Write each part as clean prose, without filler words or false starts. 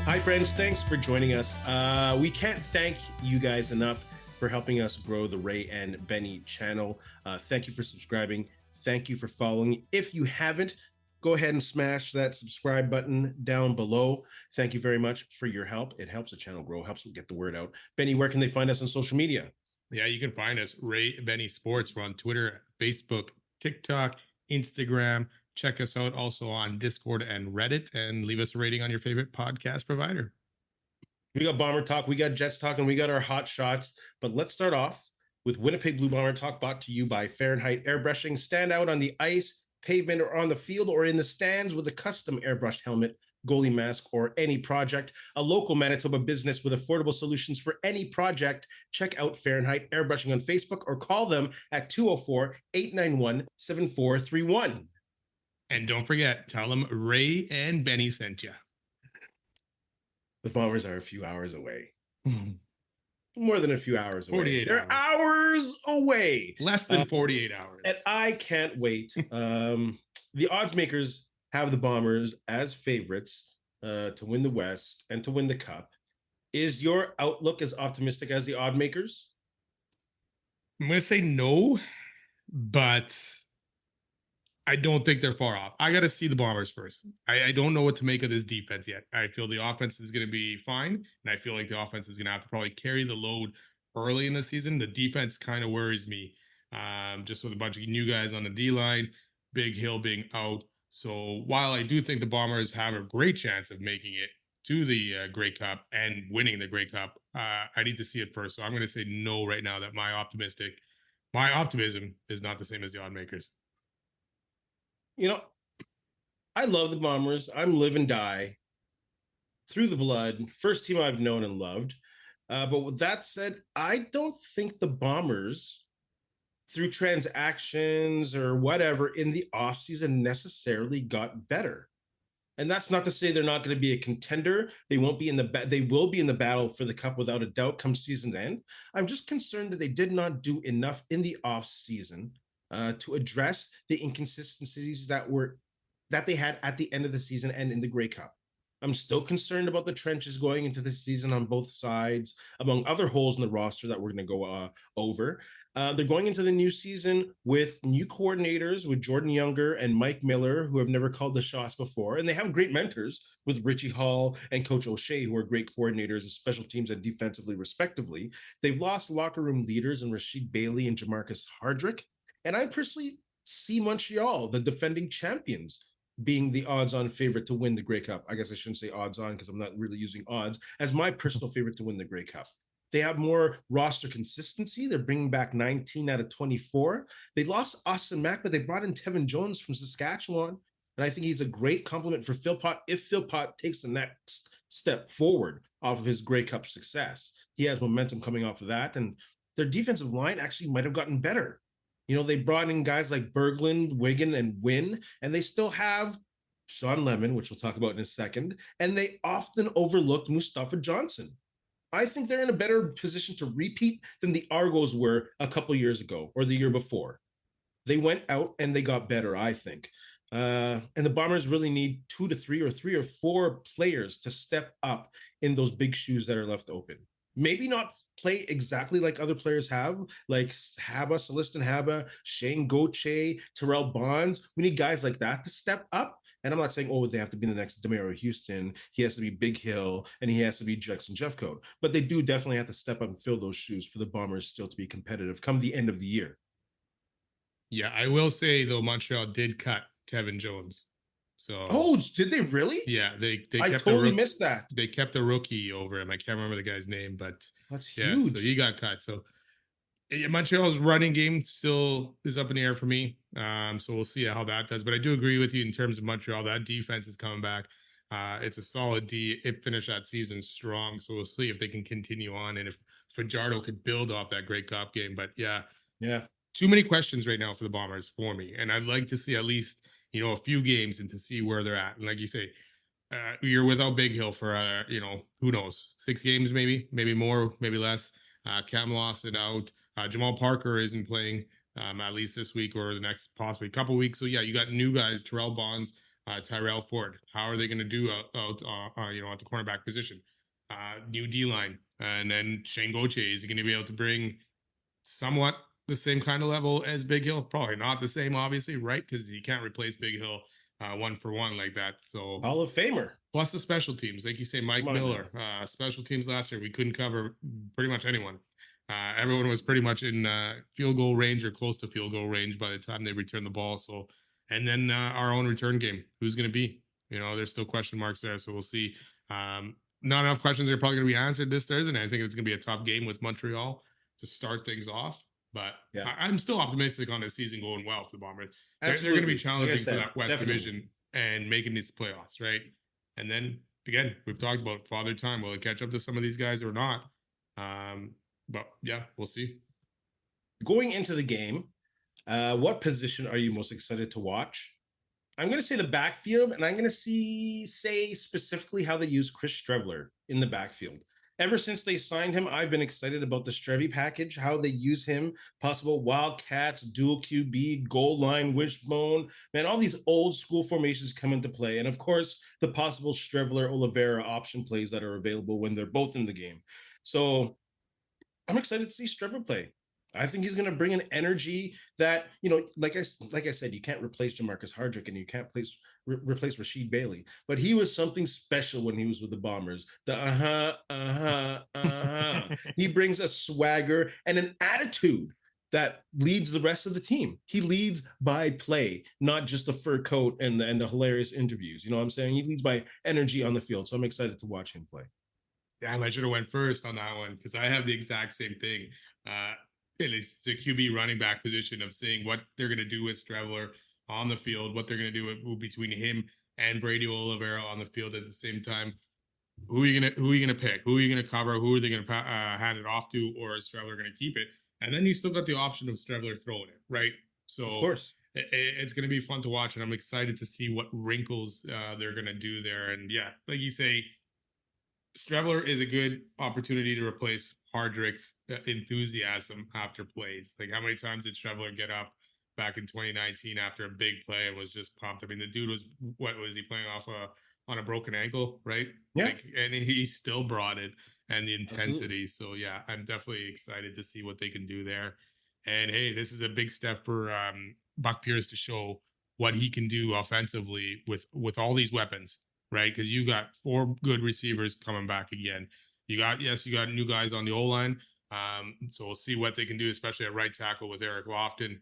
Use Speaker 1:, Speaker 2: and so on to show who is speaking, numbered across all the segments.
Speaker 1: Hi, friends. Thanks for joining us. We can't thank you guys enough for helping us grow the Ray and Benny channel. Thank you for subscribing. Thank you for following. If you haven't, go ahead and smash that subscribe button down below. Thank you very much for your help. It helps the channel grow, helps get the word out. Benny, where can they find us on social media?
Speaker 2: Yeah, you can find us Ray Benny Sports. We're on Twitter, Facebook, TikTok, Instagram. Check us out also on Discord and Reddit, and leave us a rating on your favorite podcast provider.
Speaker 1: We got Bomber Talk, we got Jets Talk, and we got our hot shots. But let's start off with Winnipeg Blue Bomber Talk, brought to you by Fahrenheit Airbrushing. Stand out on the ice, pavement, or on the field, or in the stands with a custom airbrushed helmet, goalie mask, or any project. A local Manitoba business with affordable solutions for any project. Check out Fahrenheit Airbrushing on Facebook or call them at 204-891-7431.
Speaker 2: And don't forget, tell them Ray and Benny sent you.
Speaker 1: The Bombers are a few hours away. More than a few hours away.
Speaker 2: 48
Speaker 1: They're hours away.
Speaker 2: Less than 48 hours.
Speaker 1: And I can't wait. The odds makers have the Bombers as favorites to win the West and to win the Cup. Is your outlook as optimistic as the odd makers?
Speaker 2: I'm going to say no, but I don't think they're far off. I got to see the Bombers first. I don't know what to make of this defense yet. I feel the offense is going to be fine, and I feel like the offense is going to have to probably carry the load early in the season. The defense kind of worries me, just with a bunch of new guys on the D-line, Big Hill being out. So while I do think the Bombers have a great chance of making it to the Grey Cup and winning the Grey Cup, I need to see it first. So I'm going to say no right now, that my optimism is not the same as the odd makers.
Speaker 1: You know, I love the Bombers. I'm live and die through the blood. First team I've known and loved. But with that said, I don't think the Bombers, through transactions or whatever in the offseason, necessarily got better. And that's not to say they're not going to be a contender. They won't be in they will be in the battle for the Cup without a doubt come season end. I'm just concerned that they did not do enough in the offseason to address the inconsistencies that they had at the end of the season and in the Grey Cup. I'm still concerned about the trenches going into the season on both sides, among other holes in the roster that we're going to go over. They're going into the new season with new coordinators, with Jordan Younger and Mike Miller, who have never called the shots before. And they have great mentors with Richie Hall and Coach O'Shea, who are great coordinators of special teams and defensively, respectively. They've lost locker room leaders in Rasheed Bailey and Jamarcus Hardrick. And I personally see Montreal, the defending champions, being the odds-on favorite to win the Grey Cup. I guess I shouldn't say odds-on because I'm not really using odds as my personal favorite to win the Grey Cup. They have more roster consistency. They're bringing back 19 out of 24. They lost Austin Mack, but they brought in Tevin Jones from Saskatchewan. And I think he's a great compliment for Philpott if Philpott takes the next step forward off of his Grey Cup success. He has momentum coming off of that. And their defensive line actually might have gotten better. You know, they brought in guys like Berglund, Wigan, and Wynn, and they still have Shawn Lemon, which we'll talk about in a second, and they often overlooked Mustafa Johnson. I think they're in a better position to repeat than the Argos were a couple years ago or the year before. They went out and they got better, I think. And the Bombers really need 2 to 3 or 4 players to step up in those big shoes that are left open. Maybe not play exactly like other players have, like Haba, Celestin Haba, Shane Gauthier, Terrell Bonds. We need guys like that to step up. And I'm not saying, oh, they have to be the next DeMario Houston. He has to be Big Hill, and he has to be Jackson Jeffcoat. But they do definitely have to step up and fill those shoes for the Bombers still to be competitive come the end of the year.
Speaker 2: Yeah, I will say, though, Montreal did cut Tevin Jones.
Speaker 1: So, did they really?
Speaker 2: Yeah, they
Speaker 1: I totally missed that.
Speaker 2: They kept a rookie over him. I can't remember the guy's name, but
Speaker 1: that's huge.
Speaker 2: So he got cut. So Montreal's running game still is up in the air for me. So we'll see how that does. But I do agree with you in terms of Montreal. That defense is coming back. It's a solid D. It finished that season strong. So we'll see if they can continue on and if Fajardo could build off that Grey Cup game. But yeah. Too many questions right now for the Bombers for me. And I'd like to see at least, a few games and to see where they're at. And like you say, you're without Big Hill for, who knows, 6 games, maybe more, maybe less. Cam Lawson out. Jamal Parker isn't playing at least this week or the next possibly couple weeks. So yeah, you got new guys, Terrell Bonds, Tyrell Ford. How are they going to do out at the cornerback position? New D line, and then Shane Gauthier is going to be able to bring somewhat the same kind of level as Big Hill. Probably not the same, obviously, right? Because you can't replace Big Hill one for one like that. So
Speaker 1: Hall of Famer.
Speaker 2: plus the special teams, like you say, Mike Miller, special teams last year, we couldn't cover pretty much anyone. Everyone was pretty much in field goal range or close to field goal range by the time they returned the ball. So, and then our own return game, who's going to be? There's still question marks there, so we'll see. Not enough questions are probably going to be answered this Thursday. And I think it's going to be a tough game with Montreal to start things off. But yeah, I'm still optimistic on the season going well for the Bombers. They're going to be challenging for that West Division and making these playoffs, right? And then again, we've talked about Father Time. Will it catch up to some of these guys or not? But yeah, we'll see.
Speaker 1: Going into the game, what position are you most excited to watch? I'm going to say the backfield, and I'm going to say specifically how they use Chris Streveler in the backfield. Ever since they signed him, I've been excited about the Strevy package, how they use him, possible Wildcats, dual QB, goal line, wishbone. Man, all these old school formations come into play. And of course, the possible Streveler Oliveira option plays that are available when they're both in the game. So I'm excited to see Streveler play. I think he's going to bring an energy that, like I said, you can't replace Jamarcus Hardrick and you can't replace Rashid Bailey. But he was something special when he was with the Bombers. He brings a swagger and an attitude that leads the rest of the team. He leads by play, not just the fur coat and the hilarious interviews. You know what I'm saying? He leads by energy on the field. So I'm excited to watch him play.
Speaker 2: Damn, I should have went first on that one because I have the exact same thing. It's the QB running back position of seeing what they're going to do with Streveler on the field, what they're going to do between him and Brady Oliveira on the field at the same time. Who are you gonna pick? Who are you gonna cover? Who are they gonna hand it off to, or is Streveler gonna keep it? And then you still got the option of Streveler throwing it, right? So
Speaker 1: of course,
Speaker 2: it's gonna be fun to watch, and I'm excited to see what wrinkles they're gonna do there. And yeah, like you say, Streveler is a good opportunity to replace Hardrick's enthusiasm after plays. Like, how many times did Streveler get up back in 2019 after a big play and was just pumped? I mean, the dude was, what was he playing off on a broken ankle, right?
Speaker 1: Yeah.
Speaker 2: And he still brought it and the intensity. Absolutely. So yeah, I'm definitely excited to see what they can do there. And hey, this is a big step for Buck Pierce to show what he can do offensively with all these weapons, right? Because you got 4 good receivers coming back again. You got new guys on the O-line. So we'll see what they can do, especially at right tackle with Eric Lofton,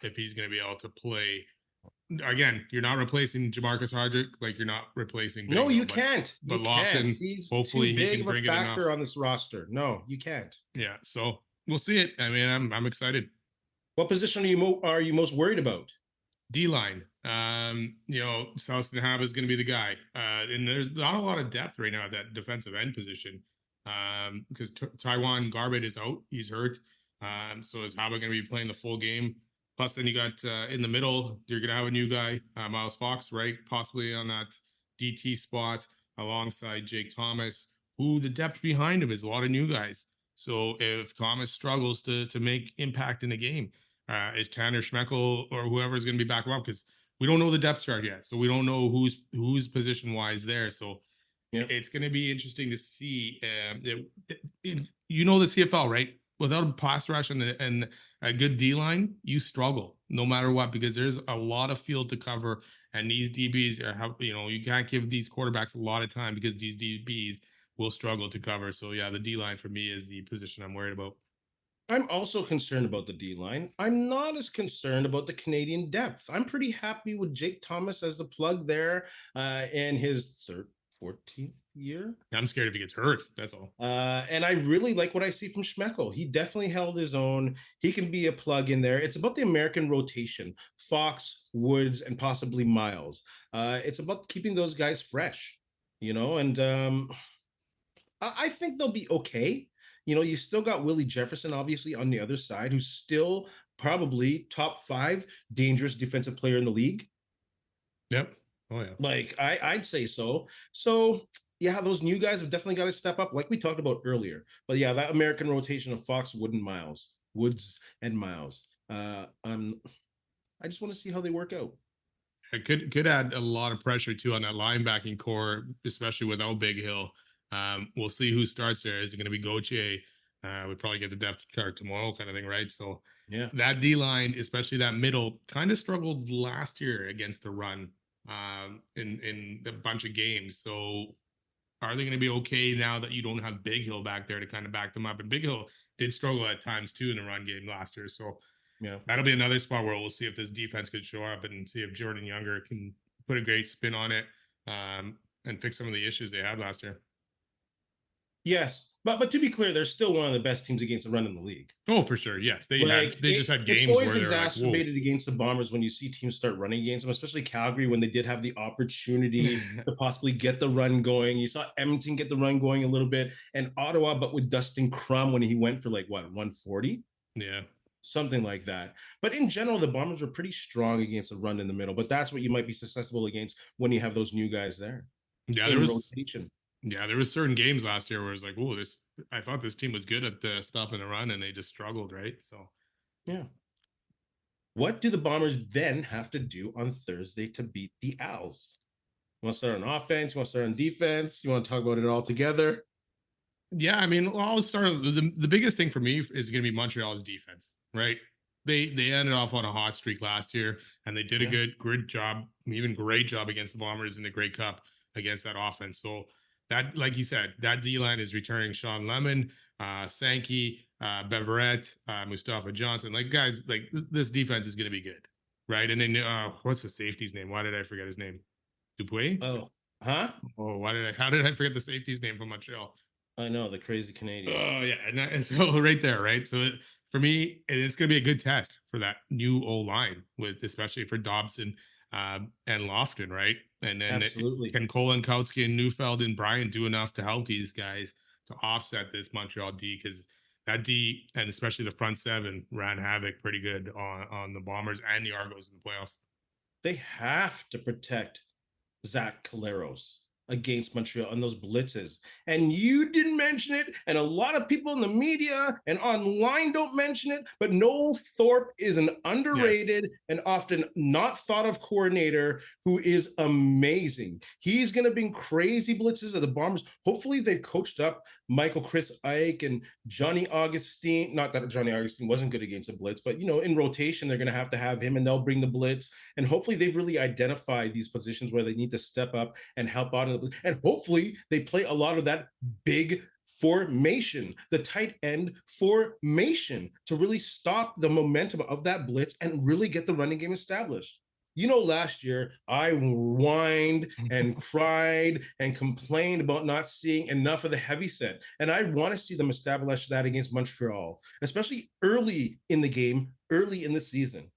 Speaker 2: if he's going to be able to play. Again, you're not replacing Jamarcus Hardrick, like you're not replacing.
Speaker 1: No, you can't.
Speaker 2: But Lofton,
Speaker 1: he's
Speaker 2: hopefully
Speaker 1: too big
Speaker 2: he can bring
Speaker 1: of a
Speaker 2: it
Speaker 1: factor
Speaker 2: enough
Speaker 1: on this roster. No, you can't.
Speaker 2: Yeah, so we'll see it. I mean, I'm excited.
Speaker 1: What position are you most worried about?
Speaker 2: D-line. Selston Hab is going to be the guy. And there's not a lot of depth right now at that defensive end position. Because Taiwan Garbett is out. He's hurt. So is Haba going to be playing the full game? Plus, then you got in the middle, you're going to have a new guy, Miles Fox, right? Possibly on that DT spot alongside Jake Thomas, who the depth behind him is a lot of new guys. So if Thomas struggles to make impact in the game, is Tanner Schmeckel or whoever is going to be back up? Because we don't know the depth chart yet. So we don't know who's position-wise there. So it's going to be interesting to see. The CFL, right? Without a pass rush and a good D-line, you struggle no matter what, because there's a lot of field to cover. And these DBs you can't give these quarterbacks a lot of time because these DBs will struggle to cover. So yeah, the D-line for me is the position I'm worried about.
Speaker 1: I'm also concerned about the D-line. I'm not as concerned about the Canadian depth. I'm pretty happy with Jake Thomas as the plug there in his 14th year.
Speaker 2: I'm scared if he gets hurt. That's all.
Speaker 1: And I really like what I see from Schmeckel. He definitely held his own. He can be a plug in there. It's about the American rotation. Fox, Woods, and possibly Miles. It's about keeping those guys fresh, and I think they'll be okay. You still got Willie Jefferson, obviously, on the other side, who's still probably top 5 dangerous defensive player in the league.
Speaker 2: Yep. Oh, yeah.
Speaker 1: Like, I'd say so. So, yeah, those new guys have definitely got to step up, like we talked about earlier. But, yeah, that American rotation of Fox, Woods, and Miles. I just want to see how they work out.
Speaker 2: It could add a lot of pressure too on that linebacking core, especially without Big Hill. We'll see who starts there. Is it going to be Gauthier? We probably get the depth chart tomorrow, kind of thing, right? So
Speaker 1: Yeah.
Speaker 2: that D line, especially that middle, kind of struggled last year against the run in a bunch of games. So are they going to be okay now that you don't have Big Hill back there to kind of back them up? And Big Hill did struggle at times too in the run game last year. So
Speaker 1: Yeah.
Speaker 2: that'll be another spot where we'll see if this defense could show up and see if Jordan Younger can put a great spin on it and fix some of the issues they had last year.
Speaker 1: Yes, but to be clear, they're still one of the best teams against the run in the league.
Speaker 2: Oh, for sure. Yes, they just had
Speaker 1: It's
Speaker 2: games
Speaker 1: always
Speaker 2: where they're like, whoa.
Speaker 1: exacerbated against the Bombers when you see teams start running against them, especially Calgary when they did have the opportunity to possibly get the run going. You saw Edmonton get the run going a little bit, and Ottawa, but with Dustin Crum when he went for like what 140.
Speaker 2: Yeah.
Speaker 1: Something like that. But in general, the Bombers were pretty strong against the run in the middle. But that's what you might be susceptible against when you have those new guys there.
Speaker 2: Yeah, there was rotation. Yeah, there was certain games last year where it was like, oh, this. I thought this team was good at the stopping the run, and they just struggled, right? So,
Speaker 1: yeah. What do the Bombers then have to do on Thursday to beat the Owls? You want to start on offense? You want to start on defense? You want to talk about it all together?
Speaker 2: Yeah, I mean, well, I'll start. The biggest thing for me is going to be Montreal's defense, right? They ended off on a hot streak last year, and they did a good job, even great job against the Bombers in the Grey Cup against that offense. So that, like you said, that D line is returning Shawn Lemon, Sankey, Beverett, Mustafa Johnson. Like guys, like this defense is going to be good, right? And then what's the safety's name? Why did I forget his name? Dupuis.
Speaker 1: Oh, huh?
Speaker 2: Oh, how did I forget the safety's name from Montreal?
Speaker 1: I know, the crazy Canadian.
Speaker 2: Oh yeah, and so right there, right? So for me, it's going to be a good test for that new O line, with especially for Dobson and Lofton, right? And then
Speaker 1: absolutely,
Speaker 2: can Kolinkowski and Neufeld and Bryant do enough to help these guys to offset this Montreal D? Because that D and especially the front seven ran havoc pretty good on the Bombers and the Argos in the playoffs.
Speaker 1: They have to protect Zach Caleros against Montreal on those blitzes. And you didn't mention it, and a lot of people in the media and online don't mention it, but Noel Thorpe is an underrated and often not thought of coordinator who is amazing. He's going to bring crazy blitzes of the Bombers. Hopefully they coached up Michael Chris Ike and Johnny Augustine. Not that Johnny Augustine wasn't good against a blitz, but in rotation, they're going to have him and they'll bring the blitz. And hopefully they've really identified these positions where they need to step up and help out. And hopefully they play a lot of that big formation, the tight end formation, to really stop the momentum of that blitz and really get the running game established. Last year I whined and cried and complained about not seeing enough of the heavy set. And I want to see them establish that against Montreal, especially early in the game, early in the season.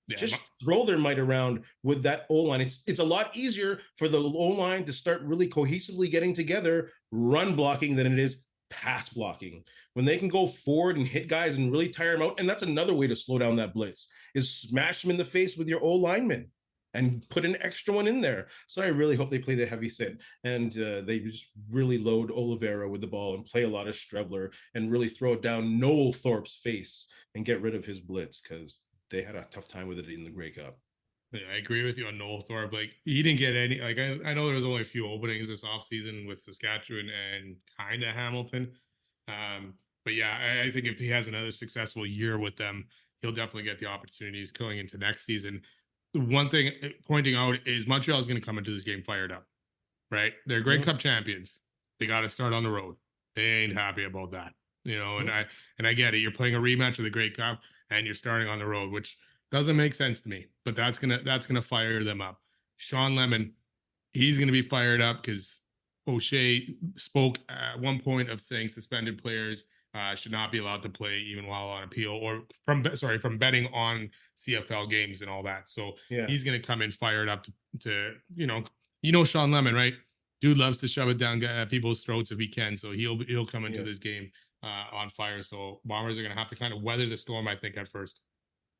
Speaker 1: Yeah, just throw their might around with that O-line. It's a lot easier for the O-line to start really cohesively getting together, run blocking, than it is pass blocking. When they can go forward and hit guys and really tire them out, and that's another way to slow down that blitz, is smash them in the face with your O-lineman and put an extra one in there. So I really hope they play the heavy set and they just really load Oliveira with the ball and play a lot of Strebler and really throw it down Noel Thorpe's face and get rid of his blitz, because they had a tough time with it in the Grey Cup.
Speaker 2: Yeah, I agree with you on Noel Thorpe. Like, he didn't get any. Like, I know there was only a few openings this offseason with Saskatchewan and kind of Hamilton. But yeah, I think if he has another successful year with them, he'll definitely get the opportunities going into next season. One thing pointing out is Montreal is going to come into this game fired up, right? They're Grey Cup champions. They got to start on the road. They ain't happy about that, and I get it. You're playing a rematch of the Grey Cup and you're starting on the road, which doesn't make sense to me, but that's gonna fire them up. Shawn Lemon, he's gonna be fired up because O'Shea spoke at one point of saying suspended players should not be allowed to play even while on appeal, or from betting on CFL games and all that. So he's gonna come in fired up to Shawn Lemon, right? Dude loves to shove it down people's throats if he can, so he'll come into this game on fire. So Bombers are going to have to kind of weather the storm, I think, at first.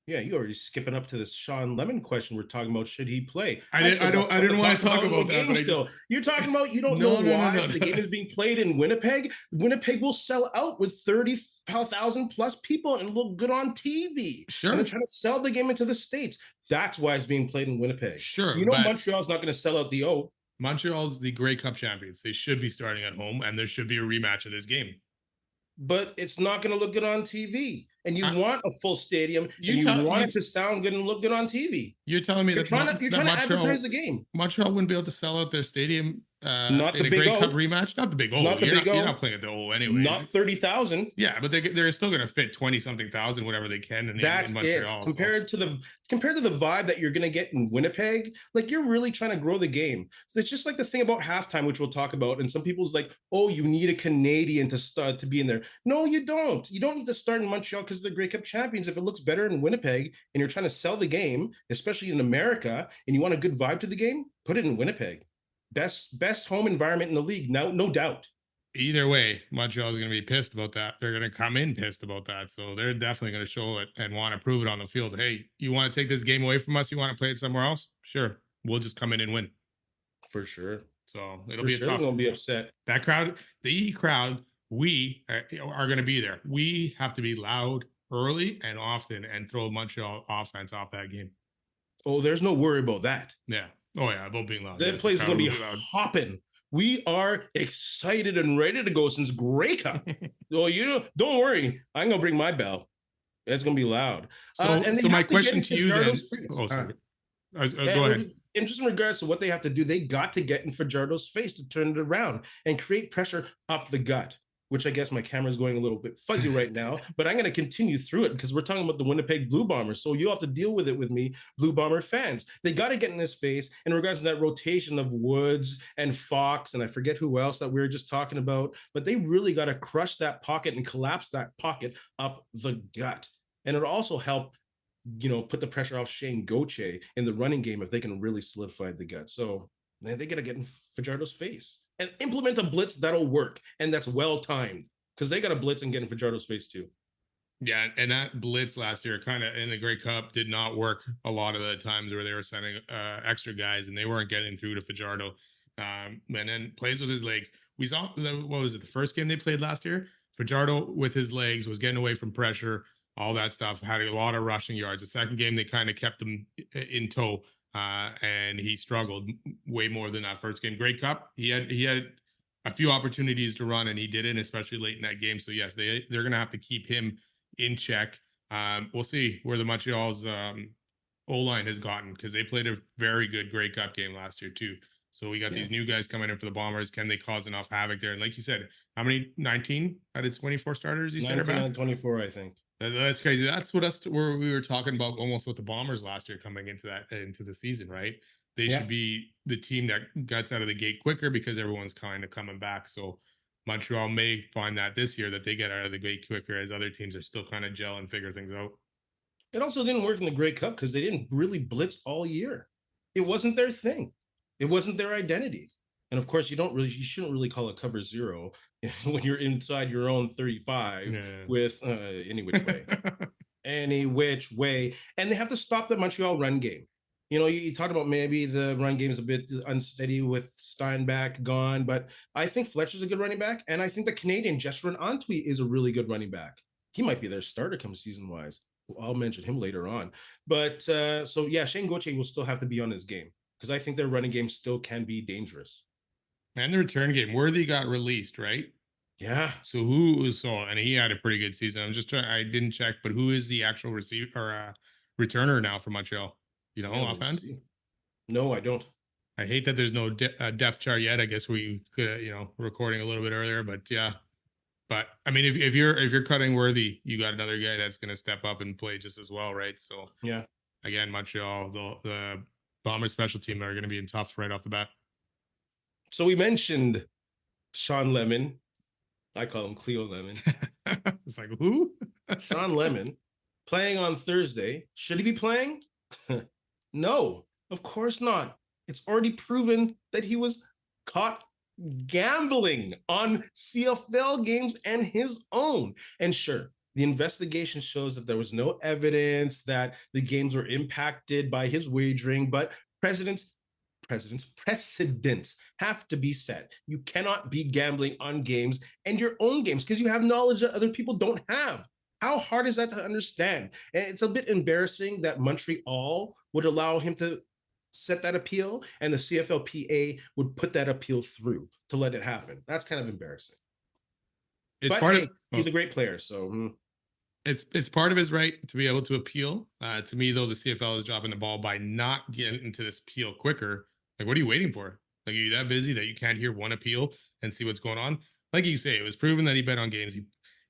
Speaker 1: Yeah, you're already skipping up to this Shawn Lemon question. We're talking about, should he play?
Speaker 2: I didn't want to talk about that. But
Speaker 1: still, you're talking about you don't know why the game is being played in Winnipeg. Winnipeg will sell out with 30,000 plus people and look good on TV.
Speaker 2: Sure,
Speaker 1: and they're trying to sell the game into the States. That's why it's being played in Winnipeg.
Speaker 2: Sure,
Speaker 1: You know,
Speaker 2: but
Speaker 1: Montreal's not going to sell out the O.
Speaker 2: Montreal's the Grey Cup champions. They should be starting at home, and there should be a rematch of this game.
Speaker 1: But it's not going to look good on TV. And you
Speaker 2: I,
Speaker 1: want a full stadium, and
Speaker 2: you
Speaker 1: you
Speaker 2: tell
Speaker 1: want
Speaker 2: you
Speaker 1: it to sound good and look good on TV.
Speaker 2: you're telling me
Speaker 1: You're
Speaker 2: that
Speaker 1: trying to
Speaker 2: that Montreal
Speaker 1: advertise the game.
Speaker 2: Montreal wouldn't be able to sell out their stadium
Speaker 1: Not
Speaker 2: in
Speaker 1: the
Speaker 2: a
Speaker 1: Big
Speaker 2: Grey
Speaker 1: O.
Speaker 2: Cup rematch? Not the Big O.
Speaker 1: Not the Big
Speaker 2: You're
Speaker 1: O.
Speaker 2: not playing at the O anyways.
Speaker 1: Not 30,000.
Speaker 2: Yeah, but they're still going to fit 20-something thousand, whatever they can in
Speaker 1: That's
Speaker 2: Montreal.
Speaker 1: it. Compared to the vibe that you're going to get in Winnipeg, like you're really trying to grow the game. So it's just like the thing about halftime, which we'll talk about. And some people's like, oh, you need a Canadian to start to be in there. No, you don't. You don't need to start in Montreal because they're Grey Cup champions. If it looks better in Winnipeg and you're trying to sell the game, especially in America, and you want a good vibe to the game, put it in Winnipeg. Best home environment in the league, no doubt.
Speaker 2: Either way, Montreal is going to be pissed about that. They're going to come in pissed about that. So they're definitely going to show it and want to prove it on the field. Hey, you want to take this game away from us? You want to play it somewhere else? Sure. We'll just come in and win.
Speaker 1: For sure.
Speaker 2: So it'll be a tough.
Speaker 1: They'll be upset.
Speaker 2: That crowd, the crowd, we are going to be there. We have to be loud early and often and throw Montreal offense off that game.
Speaker 1: Oh, there's no worry about that.
Speaker 2: Yeah. Oh, yeah. About being loud.
Speaker 1: That place is going to be hopping. We are excited and ready to go since Grey Cup. Well, don't worry. I'm going to bring my bell. It's going to be loud.
Speaker 2: So my question to you then. Oh, sorry. Go ahead.
Speaker 1: And just in regards to what they have to do, they got to get in Fajardo's face to turn it around and create pressure up the gut, which I guess my camera's going a little bit fuzzy right now, but I'm going to continue through it because we're talking about the Winnipeg Blue Bombers. So you'll have to deal with it with me, Blue Bomber fans. They got to get in his face in regards to that rotation of Woods and Fox, and I forget who else that we were just talking about, but they really got to crush that pocket and collapse that pocket up the gut. And it'll also help, put the pressure off Shane Gauthier in the running game if they can really solidify the gut. So man, they got to get in Fajardo's face and implement a blitz that'll work and that's well timed because they got a blitz and get in Fajardo's face too.
Speaker 2: Yeah, and that blitz last year kind of in the Grey Cup did not work a lot of the times where they were sending extra guys and they weren't getting through to Fajardo. And then plays with his legs. We saw, what was it, the first game they played last year? Fajardo with his legs was getting away from pressure, all that stuff, had a lot of rushing yards. The second game, they kind of kept him in tow. And he struggled way more than that first game. Grey Cup, he had a few opportunities to run, and he didn't, especially late in that game. So yes, they're going to have to keep him in check. We'll see where the Montreal's O-line has gotten because they played a very good Grey Cup game last year too. So we got these new guys coming in for the Bombers. Can they cause enough havoc there? And like you said, how many? 19 out of 24 starters? You said
Speaker 1: 19 24, I think.
Speaker 2: That's crazy. That's where we were talking about almost with the Bombers last year coming into the season, right? They should be the team that gets out of the gate quicker because everyone's kind of coming back. So Montreal may find that this year that they get out of the gate quicker as other teams are still kind of gel and figure things out.
Speaker 1: It also didn't work in the Grey Cup because they didn't really blitz all year. It wasn't their thing. It wasn't their identity. And of course, you shouldn't really call it cover zero when you're inside your own 35 with any which way. And they have to stop the Montreal run game. You talked about maybe the run game is a bit unsteady with Steinbach gone, but I think Fletcher's a good running back. And I think the Canadian Jesserin Antwi is a really good running back. He might be their starter come season wise. I'll mention him later on. But Shane Gauthier will still have to be on his game because I think their running game still can be dangerous.
Speaker 2: And the return game, Worthy got released, right?
Speaker 1: Yeah.
Speaker 2: So and he had a pretty good season. I'm just I didn't check, but who is the actual receiver or returner now for Montreal? Offhand?
Speaker 1: No, I don't.
Speaker 2: I hate that there's no depth chart yet. I guess we could, recording a little bit earlier, but yeah. But I mean, if you're cutting Worthy, you got another guy that's going to step up and play just as well, right? So
Speaker 1: yeah.
Speaker 2: Again, Montreal, the Bombers special team are going to be in tough right off the bat.
Speaker 1: So we mentioned Shawn Lemon. I call him Cleo Lemon.
Speaker 2: It's like, who?
Speaker 1: Shawn Lemon playing on Thursday. Should he be playing? No, of course not. It's already proven that he was caught gambling on CFL games and his own. And sure, the investigation shows that there was no evidence that the games were impacted by his wagering, but precedents have to be set. You cannot be gambling on games and your own games because you have knowledge that other people don't have. How hard is that to understand? And it's a bit embarrassing that Montreal would allow him to set that appeal and the CFLPA would put that appeal through to let it happen. That's kind of embarrassing.
Speaker 2: It's
Speaker 1: But
Speaker 2: part of
Speaker 1: hey, he's a great player. So
Speaker 2: it's part of his right to be able to appeal. To me, though, the CFL is dropping the ball by not getting into this appeal quicker. Like, what are you waiting for? Like, are you that busy that you can't hear one appeal and see what's going on? Like you say, it was proven that he bet on games.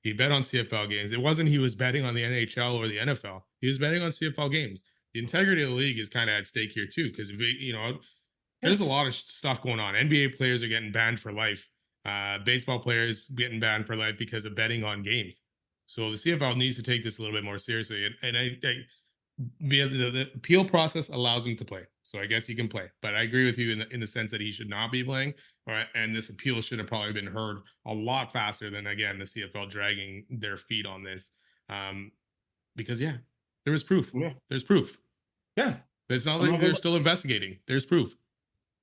Speaker 2: He bet on CFL games. It wasn't he was betting on the NHL or the NFL. He was betting on CFL games. The integrity of the league is kind of at stake here too, because there's a
Speaker 1: yes.
Speaker 2: lot of stuff going on. NBA players are getting banned for life. Baseball players getting banned for life because of betting on games. So the CFL needs to take this a little bit more seriously. And the appeal process allows him to play. So I guess he can play. But I agree with you in the sense that he should not be playing. Right? And this appeal should have probably been heard a lot faster than, again, the CFL dragging their feet on this. Because, yeah, there was proof.
Speaker 1: Yeah.
Speaker 2: There's proof.
Speaker 1: Yeah.
Speaker 2: It's not like they're still investigating. There's proof.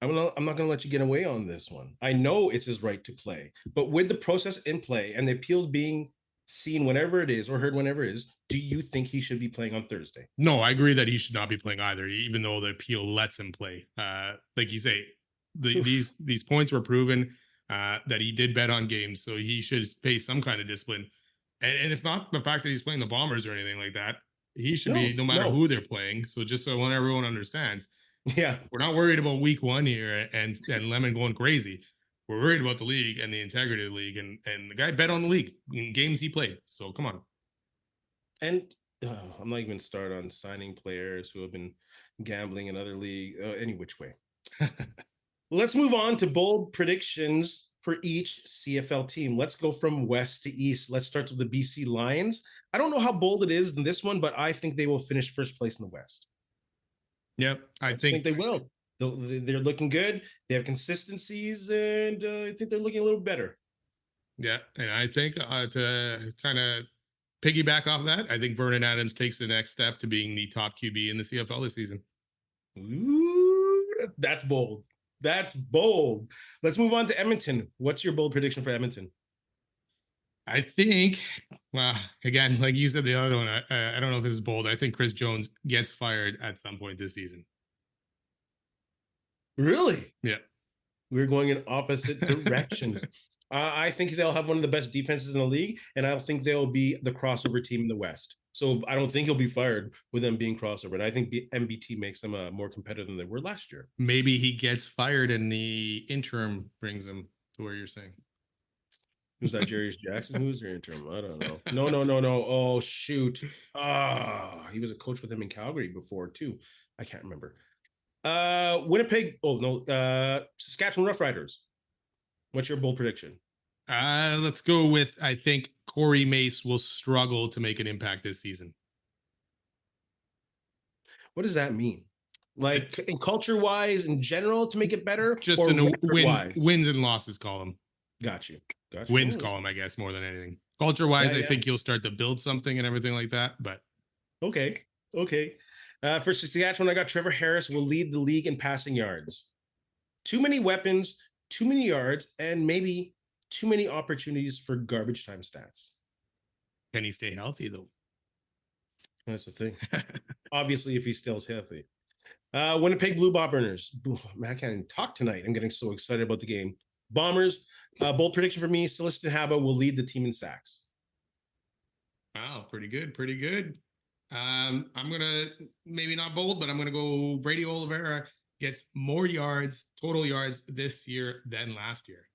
Speaker 1: I'm not going to let you get away on this one. I know it's his right to play, but with the process in play and the appeals being seen whenever it is or heard whenever it is, do you think he should be playing on Thursday?
Speaker 2: No, I agree that he should not be playing either, even though the appeal lets him play. Like you say, these points were proven that he did bet on games, so he should pay some kind of discipline. And it's not the fact that he's playing the Bombers or anything like that. He should be no matter who they're playing. So just so everyone understands,
Speaker 1: yeah,
Speaker 2: we're not worried about week one here and Lemon going crazy. We're worried about the league and the integrity of the league, and the guy bet on the league in games he played. So come on.
Speaker 1: and I'm not even start on signing players who have been gambling in other league any which way. Let's move on to bold predictions for each CFL team. Let's go from west to east. Let's start with the BC Lions. I don't know how bold it is in this one, but I think they will finish first place in the West.
Speaker 2: Yep, I
Speaker 1: think they will. They're looking good. They have consistencies, and I think they're looking a little better.
Speaker 2: Yeah, and I think to kind of piggyback off of that, I think Vernon Adams takes the next step to being the top QB in the CFL this season.
Speaker 1: Ooh, that's bold. That's bold. Let's move on to Edmonton. What's your bold prediction for Edmonton?
Speaker 2: I think, well, again, like you said, the other one, I don't know if this is bold. I think Chris Jones gets fired at some point this season.
Speaker 1: Really?
Speaker 2: Yeah.
Speaker 1: We're going in opposite directions. I think they'll have one of the best defenses in the league, and I think they'll be the crossover team in the West. So I don't think he'll be fired with them being crossover. And I think the MBT makes them more competitive than they were last year.
Speaker 2: Maybe he gets fired and the interim brings him to where you're saying.
Speaker 1: Who's that, Jarius Jackson? Who's their interim? I don't know. No. Oh, shoot. He was a coach with him in Calgary before, too. I can't remember. Winnipeg. Oh, no. Saskatchewan Roughriders. What's your bold prediction?
Speaker 2: Let's go with, I think Corey Mace will struggle to make an impact this season.
Speaker 1: What does that mean? Like in culture wise, in general, to make it better?
Speaker 2: Just in the wins and losses column.
Speaker 1: Got you.
Speaker 2: Wins column, I guess, more than anything. Culture wise, I think he'll start to build something and everything like that. But
Speaker 1: okay. For Saskatchewan, I got Trevor Harris will lead the league in passing yards. Too many weapons, too many yards, and maybe too many opportunities for garbage time stats.
Speaker 2: Can he stay healthy, though?
Speaker 1: That's the thing. Obviously, if he stays healthy. Winnipeg Blue Bombers. Man, I can't even talk tonight. I'm getting so excited about the game. Bombers. Bold prediction for me, Celestin Haba will lead the team in sacks.
Speaker 2: Wow, pretty good. I'm going to, maybe not bold, but I'm going to go Brady Oliveira gets more yards, total yards this year than last year.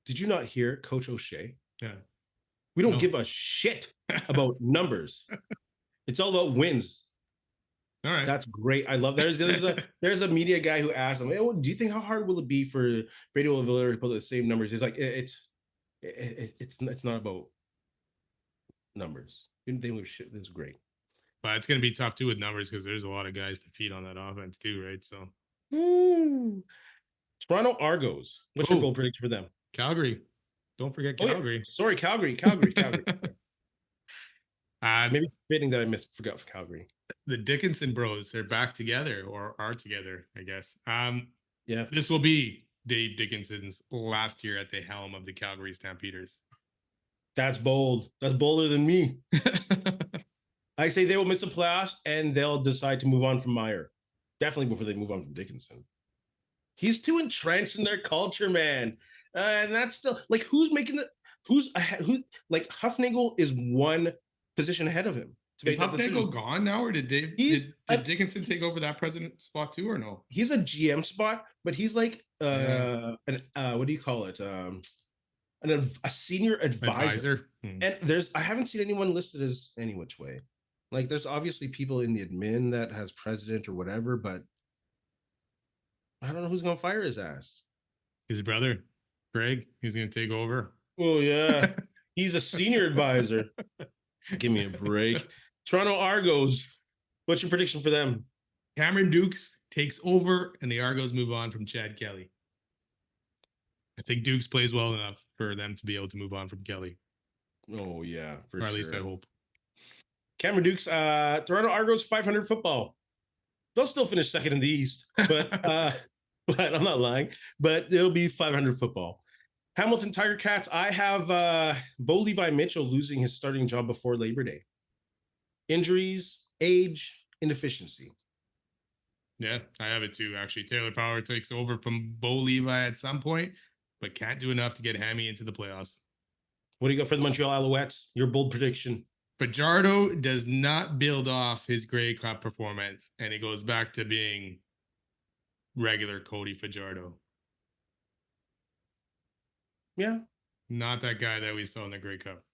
Speaker 1: Did you not hear Coach O'Shea?
Speaker 2: Yeah.
Speaker 1: We don't give a shit about numbers. It's all about wins.
Speaker 2: All right.
Speaker 1: That's great. I love that. There's a media guy who asked him, hey, well, do you think how hard will it be for Brady Oliveira to put the same numbers? He's like, it's not about numbers. This is great.
Speaker 2: But it's going to be tough too with numbers because there's a lot of guys to feed on that offense too, right? So
Speaker 1: Toronto Argos. What's your goal prediction for them?
Speaker 2: Calgary. Don't forget Calgary.
Speaker 1: Yeah. Sorry, Calgary. Maybe it's fitting that I forgot for Calgary.
Speaker 2: The Dickinson bros, they're back together or are together, I guess.
Speaker 1: Yeah.
Speaker 2: This will be Dave Dickinson's last year at the helm of the Calgary Stampeders.
Speaker 1: That's bold. That's bolder than me. I say they will miss the playoffs and they'll decide to move on from Meyer. Definitely before they move on from Dickinson. He's too entrenched in their culture, man. And that's still like who's making the who like Huffnagel is one position ahead of him.
Speaker 2: Is Huffnagel gone now, or did Dickinson take over that president spot too, or no?
Speaker 1: He's a GM spot, but he's like an what do you call it? A senior advisor. And I haven't seen anyone listed as any which way. Like there's obviously people in the admin that has president or whatever, but I don't know who's gonna fire his ass.
Speaker 2: His brother, Greg, he's gonna take over.
Speaker 1: Oh yeah. He's a senior advisor. Give me a break. Toronto Argos. What's your prediction for them?
Speaker 2: Cameron Dukes takes over and the Argos move on from Chad Kelly. I think Dukes plays well enough for them to be able to move on from Kelly.
Speaker 1: Oh yeah,
Speaker 2: for sure. Or at least I hope.
Speaker 1: Cameron Dukes, Toronto Argos 500 football. They'll still finish second in the East, but I'm not lying. But it'll be 500 football. Hamilton Tiger Cats. I have Bo Levi Mitchell losing his starting job before Labor Day. Injuries, age, inefficiency.
Speaker 2: Yeah, I have it too. Actually, Taylor Power takes over from Bo Levi at some point, but can't do enough to get Hammy into the playoffs.
Speaker 1: What do you got for the Montreal Alouettes? Your bold prediction.
Speaker 2: Fajardo does not build off his Grey Cup performance, and he goes back to being regular Cody Fajardo.
Speaker 1: Yeah.
Speaker 2: Not that guy that we saw in the Grey Cup.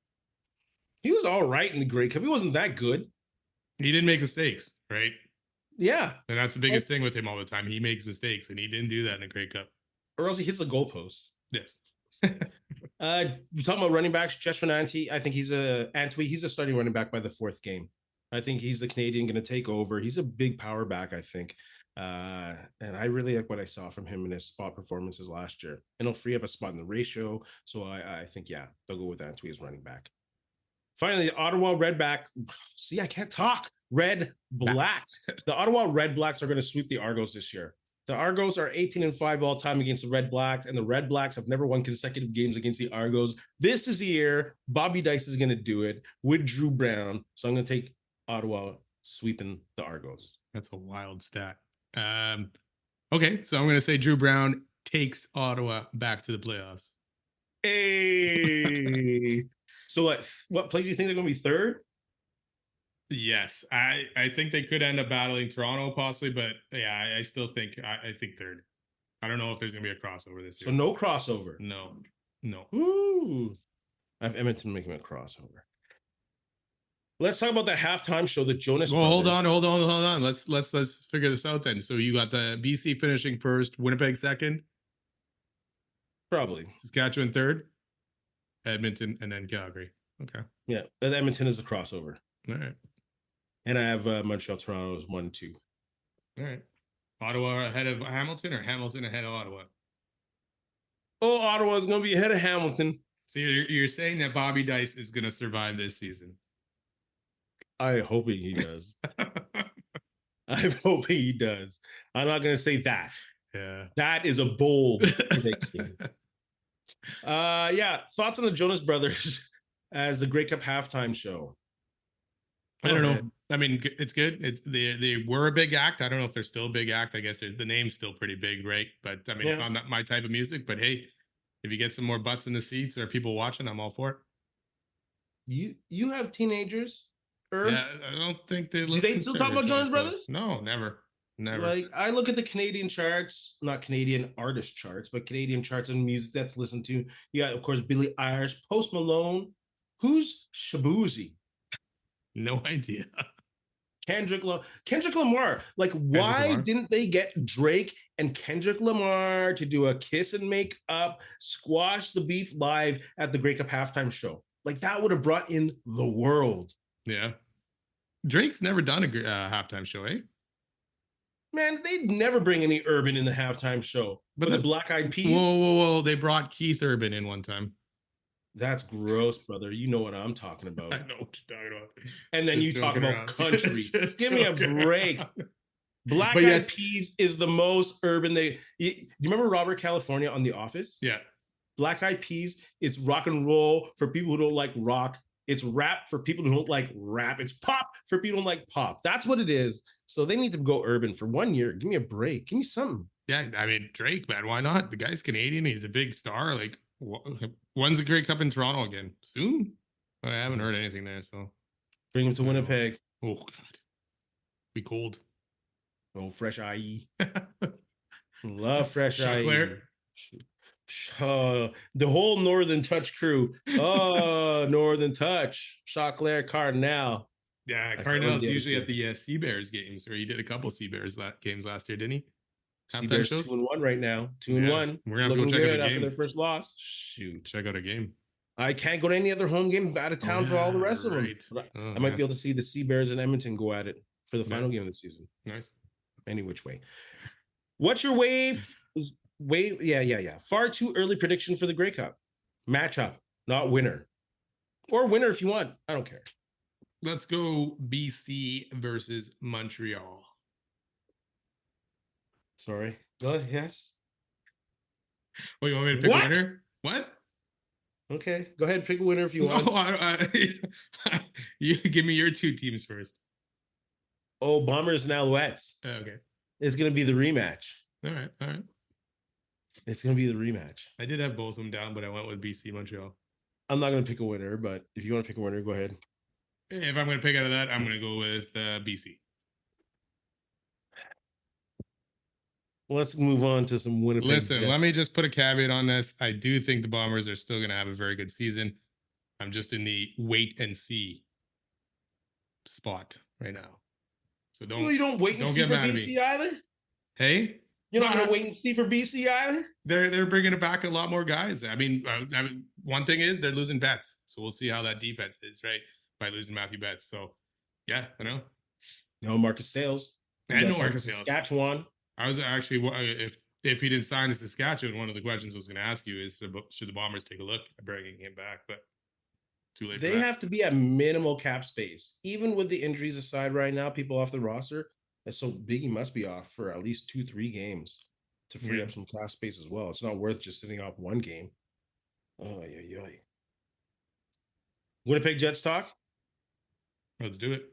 Speaker 1: He was all right in the Grey Cup. He wasn't that good.
Speaker 2: He didn't make mistakes, right?
Speaker 1: Yeah.
Speaker 2: And that's the biggest thing with him all the time. He makes mistakes, and he didn't do that in the Grey Cup.
Speaker 1: Or else he hits the goalpost.
Speaker 2: Yes.
Speaker 1: You're talking about running backs, Jess Fernanti. I think he's a starting running back by the fourth game. I think he's the Canadian going to take over. He's a big power back, I think. And I really like what I saw from him in his spot performances last year. And he'll free up a spot in the ratio. So I think, yeah, they'll go with Antwi as running back. Finally, the Ottawa Redback. See, I can't talk. Red Blacks. The Ottawa Red Blacks are going to sweep the Argos this year. The Argos are 18-5 all time against the Red Blacks, and the Red Blacks have never won consecutive games against the Argos. This is the year Bobby Dice is going to do it with Drew Brown. So I'm going to take Ottawa sweeping the Argos.
Speaker 2: That's a wild stat. Okay, so I'm going to say Drew Brown takes Ottawa back to the playoffs.
Speaker 1: Hey. So what play do you think they're going to be third?
Speaker 2: Yes, I think they could end up battling Toronto possibly, but yeah, I still think I think third. I don't know if there's gonna be a crossover this year.
Speaker 1: So no crossover.
Speaker 2: No.
Speaker 1: Ooh, I have Edmonton making a crossover. Let's talk about that halftime show that Jonas.
Speaker 2: Well, hold on. Let's figure this out then. So you got the BC finishing first, Winnipeg second,
Speaker 1: probably
Speaker 2: Saskatchewan third, Edmonton, and then Calgary. Okay.
Speaker 1: Yeah, and Edmonton is a crossover.
Speaker 2: All right.
Speaker 1: And I have Montreal, Toronto as 1-2.
Speaker 2: All right. Ottawa ahead of Hamilton or Hamilton ahead of Ottawa?
Speaker 1: Oh, Ottawa is going to be ahead of Hamilton.
Speaker 2: So you're saying that Bobby Dice is going to survive this season?
Speaker 1: I'm hoping he does. I'm hoping he does. I'm not going to say that.
Speaker 2: Yeah.
Speaker 1: That is a bold prediction. Yeah. Thoughts on the Jonas Brothers as the Grey Cup halftime show?
Speaker 2: I don't know. I mean, it's good. They were a big act. I don't know if they're still a big act. I guess the name's still pretty big, right? But I mean, It's not my type of music. But hey, if you get some more butts in the seats or people watching, I'm all for
Speaker 1: it. You have teenagers?
Speaker 2: Yeah, I don't think they listen.
Speaker 1: Do they still talk about Jonas Brothers?
Speaker 2: No, never.
Speaker 1: Like I look at the Canadian charts, not Canadian artist charts, but Canadian charts and music that's listened to. You got, of course, Billie Eilish, Post Malone. Who's Shabuzi?
Speaker 2: No idea.
Speaker 1: Kendrick Lamar. Like, why didn't they get Drake and Kendrick Lamar to do a kiss and make up, squash the beef live at the Grey Cup halftime show? Like, that would have brought in the world.
Speaker 2: Yeah. Drake's never done a halftime show, eh?
Speaker 1: Man, they'd never bring any urban in the halftime show. But the Black Eyed Peas.
Speaker 2: Whoa. They brought Keith Urban in one time.
Speaker 1: That's gross, brother. You know what I'm talking about.
Speaker 2: I know what you're talking about.
Speaker 1: And then you talk about country. Give me a break. Black Eyed Peas is the most urban. You remember Robert California on The Office?
Speaker 2: Yeah.
Speaker 1: Black Eyed Peas is rock and roll for people who don't like rock. It's rap for people who don't like rap. It's pop for people who don't like pop. That's what it is. So they need to go urban for 1 year. Give me a break. Give me something.
Speaker 2: Yeah, I mean Drake, man, why not? The guy's Canadian. He's a big star. Like, when's the Grey Cup in Toronto again? Soon? I haven't heard anything there. So
Speaker 1: bring him to Winnipeg.
Speaker 2: Oh God, be cold.
Speaker 1: Oh, fresh IE. Love fresh IE. The whole Northern Touch crew. Oh, Northern Touch. Choclair Cardinal.
Speaker 2: Yeah, Cardinal's usually at the Sea Bears games, or he did a couple Sea Bears games last year, didn't he?
Speaker 1: Sea Bears 2-1 right now. 2-1.
Speaker 2: We're gonna have to go check out a game
Speaker 1: after their first loss. Shoot,
Speaker 2: check out a game.
Speaker 1: I can't go to any other home game out of town for all the rest of them. I might be able to see the Sea Bears and Edmonton go at it for the final game of the season.
Speaker 2: Nice.
Speaker 1: Any which way. What's your wave? Yeah. Far too early prediction for the Grey Cup. Matchup, not winner. Or winner if you want. I don't care.
Speaker 2: Let's go BC versus Montreal.
Speaker 1: Sorry. Yes.
Speaker 2: Oh, you want me to pick a winner? What?
Speaker 1: Okay. Go ahead. Pick a winner if you want.
Speaker 2: You give me your two teams first.
Speaker 1: Oh, Bombers and Alouettes.
Speaker 2: Okay.
Speaker 1: It's going to be the rematch.
Speaker 2: All right.
Speaker 1: It's going to be the rematch.
Speaker 2: I did have both of them down, but I went with BC Montreal.
Speaker 1: I'm not going to pick a winner, but if you want to pick a winner, go ahead.
Speaker 2: If I'm going to pick out of that, I'm going to go with BC.
Speaker 1: Let's move on to some Winnipeg.
Speaker 2: Listen, let me just put a caveat on this. I do think the Bombers are still going to have a very good season. I'm just in the wait and see spot right now. So
Speaker 1: you don't wait and see for BC either?
Speaker 2: Hey?
Speaker 1: You're not going to wait and see for BC either?
Speaker 2: They're bringing it back a lot more guys. I mean, one thing is they're losing Betts. So we'll see how that defense is, right? By losing Matthew Betts. So, yeah, I know.
Speaker 1: No Marcus Sales.
Speaker 2: And no Marcus Sales.
Speaker 1: Saskatchewan.
Speaker 2: I was actually, if he didn't sign to Saskatchewan, one of the questions I was going to ask you is, should the Bombers take a look at bringing him back? But too late.
Speaker 1: They have to be at minimal cap space. Even with the injuries aside right now, people off the roster. So Biggie must be off for at least 2-3 games to free up some cap space as well. It's not worth just sitting off one game. Oh, yeah. Winnipeg Jets talk?
Speaker 2: Let's do it.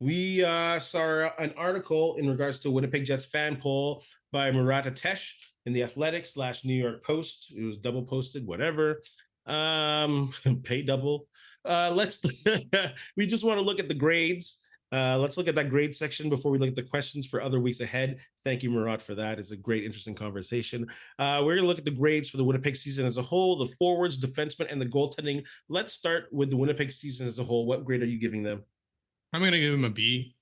Speaker 1: We saw an article in regards to Winnipeg Jets fan poll by Murat Atesh in the Athletic / New York Post. It was double posted, whatever. Pay double. We just want to look at the grades. Let's look at that grade section before we look at the questions for other weeks ahead. Thank you, Murat, for that. It's a great, interesting conversation. We're going to look at the grades for the Winnipeg season as a whole, the forwards, defensemen, and the goaltending. Let's start with the Winnipeg season as a whole. What grade are you giving them?
Speaker 2: I'm going to give him a B.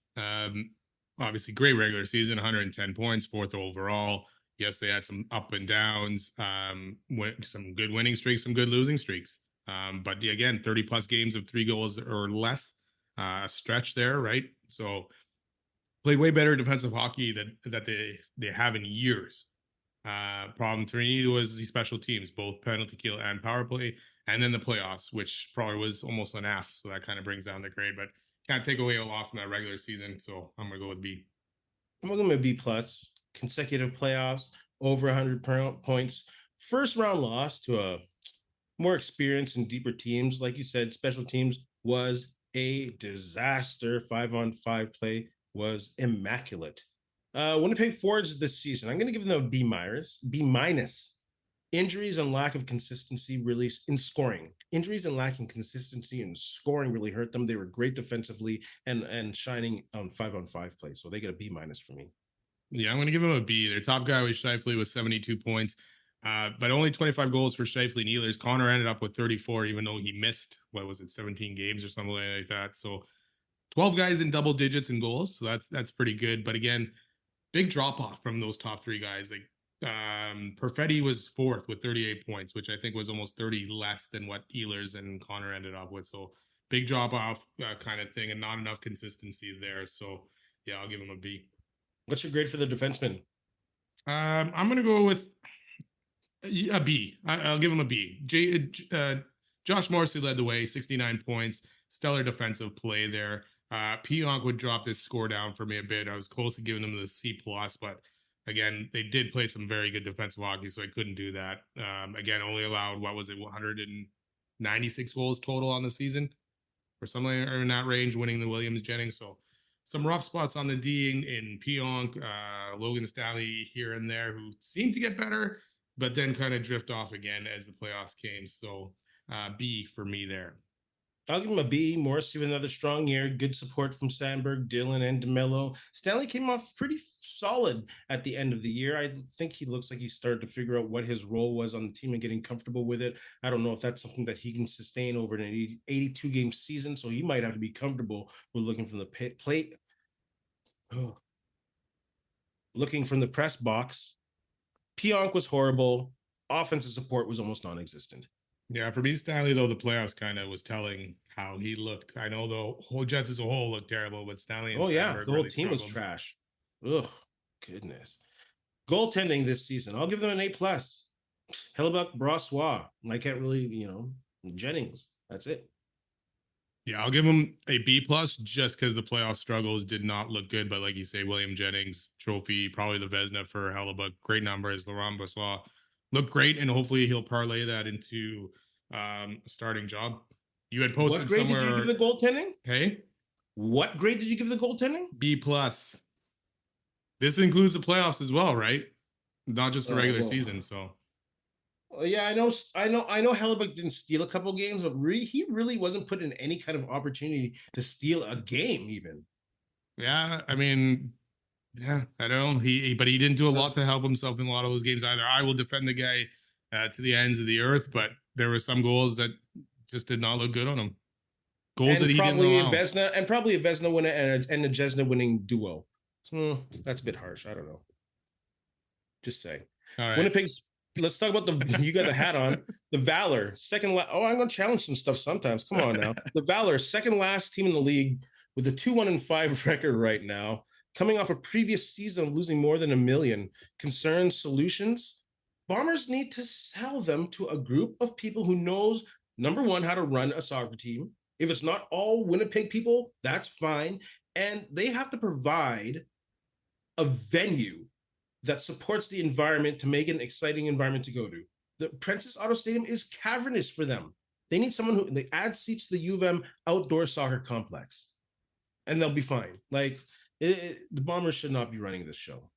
Speaker 2: Obviously, great regular season, 110 points, 4th overall. Yes, they had some up and downs, some good winning streaks, some good losing streaks. But again, 30-plus games of 3 goals or less, a stretch there, right? So played way better defensive hockey that they have in years. Problem to me was the special teams, both penalty kill and power play, and then the playoffs, which probably was almost an F. So that kind of brings down the grade, but can't take away a lot from that regular season. So I'm going to go with B.
Speaker 1: I'm going to B+. Consecutive playoffs, over 100 points. First round loss to a more experienced and deeper teams. Like you said, special teams was a disaster. 5-on-5 play was immaculate. Winnipeg forwards this season, I'm going to give them a B-. Injuries and lack of consistency really in scoring. Injuries and lacking consistency in scoring really hurt them. They were great defensively and shining on 5-on-5 play. So they get a B- for me.
Speaker 2: Yeah, I'm going to give him a B. Their top guy was Scheifele with 72 points, but only 25 goals for Scheifele and Ehlers. Connor ended up with 34, even though he missed, 17 games or something like that. So 12 guys in double digits in goals. So that's pretty good. But again, big drop off from those top 3 guys. Like Perfetti was 4th with 38 points, which I think was almost 30 less than what Ehlers and Connor ended up with. So big drop off kind of thing, and not enough consistency there. So yeah, I'll give him a B.
Speaker 1: What's your grade for the defenseman?
Speaker 2: I'm going to go with a B. I'll give him a B. Josh Morrissey led the way, 69 points, stellar defensive play there. Pionk would drop this score down for me a bit. I was close to giving him the C+, but Again, they did play some very good defensive hockey, so I couldn't do that. Again, only allowed, what was it, 196 goals total on the season, or something in that range, winning the Williams Jennings. So some rough spots on the D in Pionk, Logan Stanley here and there, who seemed to get better, but then kind of drift off again as the playoffs came. So B for me there.
Speaker 1: I'll give him a B. Morrissey with another strong year. Good support from Sandberg, Dillon, and DeMello. Stanley came off pretty solid at the end of the year. I think he looks like he started to figure out what his role was on the team and getting comfortable with it. I don't know if that's something that he can sustain over an 82-game season, so he might have to be comfortable with looking from the plate. Oh. Looking from the press box. Pionk was horrible. Offensive support was almost non-existent.
Speaker 2: Yeah, for me, Stanley, though, the playoffs kind of was telling how he looked. I know the whole Jets as a whole looked terrible, but Stanley and Sandberg
Speaker 1: the whole
Speaker 2: really
Speaker 1: team
Speaker 2: struggled.
Speaker 1: was trash. Ugh, goodness. Goaltending this season, I'll give them an A+. Hellebuck, Brossois. I can't really, Jennings. That's it.
Speaker 2: Yeah, I'll give him a B+ just because the playoff struggles did not look good. But like you say, William Jennings trophy, probably the Vezina for Hellebuck. Great numbers. Laurent Brossois looked great, and hopefully he'll parlay that into a starting job. You had posted
Speaker 1: what grade
Speaker 2: somewhere.
Speaker 1: Did you give the goaltending?
Speaker 2: Hey,
Speaker 1: what grade did you give the goaltending?
Speaker 2: B+. This includes the playoffs as well, right? Not just the regular season. So.
Speaker 1: Yeah, I know. Hellebuck didn't steal a couple games, but he really wasn't put in any kind of opportunity to steal a game, even.
Speaker 2: Yeah, I mean, yeah, I don't know. But he didn't do a lot to help himself in a lot of those games either. I will defend the guy to the ends of the earth, but there were some goals that just did not look good on him. Goals that he didn't allow.
Speaker 1: Probably a Vezina winner and a Jesna winning duo. That's a bit harsh. I don't know. Just saying.
Speaker 2: All right.
Speaker 1: Winnipeg's. Let's talk about you got the hat on. The Valour, second last. Oh, I'm going to challenge some stuff sometimes. Come on now. The Valour, second last team in the league with a 2-1-5 record right now, coming off a previous season of losing more than $1 million. Concerns, solutions. Bombers need to sell them to a group of people who knows, number one, how to run a soccer team. If it's not all Winnipeg people, that's fine. And they have to provide a venue that supports the environment to make it an exciting environment to go to. The Prentice Auto Stadium is cavernous for them. They need someone who they add seats to the U of M outdoor soccer complex, and they'll be fine. The Bombers should not be running this show.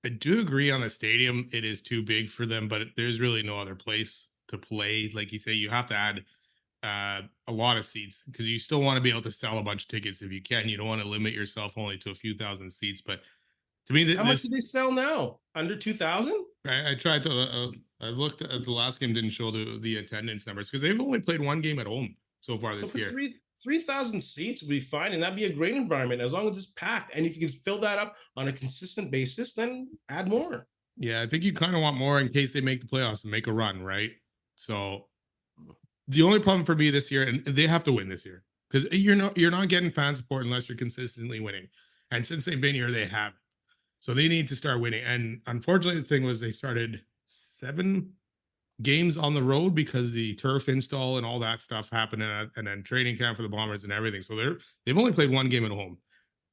Speaker 2: I do agree on the stadium. It is too big for them, but there's really no other place to play. Like you say, you have to add a lot of seats because you still want to be able to sell a bunch of tickets if you can. You don't want to limit yourself only to a few thousand seats, but to me,
Speaker 1: how much do they sell now? Under 2,000?
Speaker 2: I tried to. I looked at the last game, didn't show the attendance numbers because they've only played one game at home so far this year.
Speaker 1: 3,000 seats would be fine, and that'd be a great environment as long as it's packed. And if you can fill that up on a consistent basis, then add more.
Speaker 2: Yeah, I think you kind of want more in case they make the playoffs and make a run, right? So the only problem for me this year, and they have to win this year because you're not getting fan support unless you're consistently winning. And since they've been here, they have. So they need to start winning. And unfortunately, the thing was they started 7 games on the road because the turf install and all that stuff happened, and then training camp for the Bombers and everything. So they've only played 1 game at home.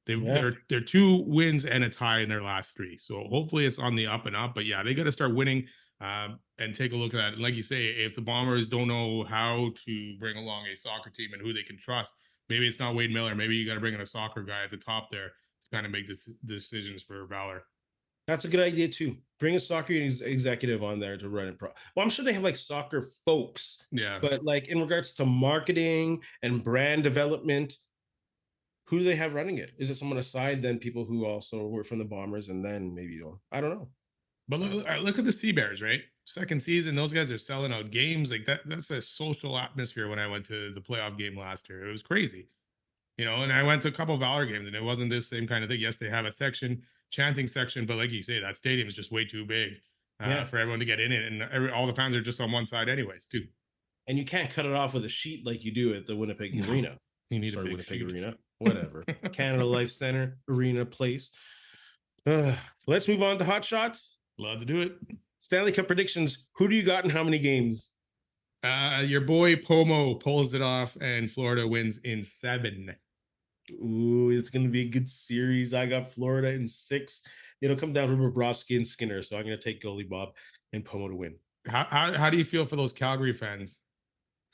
Speaker 2: They're 2 wins and a tie in their last 3. So hopefully it's on the up and up. But yeah, they got to start winning and take a look at that. And like you say, if the Bombers don't know how to bring along a soccer team and who they can trust, maybe it's not Wade Miller. Maybe you got to bring in a soccer guy at the top there to kind of make decisions for Valour.
Speaker 1: That's a good idea too. Bring a soccer executive on there to run it. Well, I'm sure they have soccer folks.
Speaker 2: Yeah.
Speaker 1: But in regards to marketing and brand development, who do they have running it? Is it someone aside than people who also were from the Bombers and then maybe I don't know.
Speaker 2: But look at the Sea Bears, right? Second season, those guys are selling out games like that. That's a social atmosphere. When I went to the playoff game last year, it was crazy. And I went to a couple of Valour games and it wasn't this same kind of thing. Yes, they have a chanting section, but like you say, that stadium is just way too big for everyone to get in it. And all the fans are just on one side anyways, too. And
Speaker 1: you can't cut it off with a sheet like you do at the Winnipeg Arena.
Speaker 2: You need a big Winnipeg sheet.
Speaker 1: Arena, whatever. Canada Life Center, Arena Place. Let's move on to Hot Shots.
Speaker 2: Let's do it.
Speaker 1: Stanley Cup predictions. Who do you got and how many games?
Speaker 2: Your boy Pomo pulls it off and Florida wins in 7.
Speaker 1: Ooh, it's going to be a good series. I got Florida in 6. It'll come down to Bobrovsky and Skinner. So I'm going to take goalie Bob and Pomo to win.
Speaker 2: How do you feel for those Calgary fans?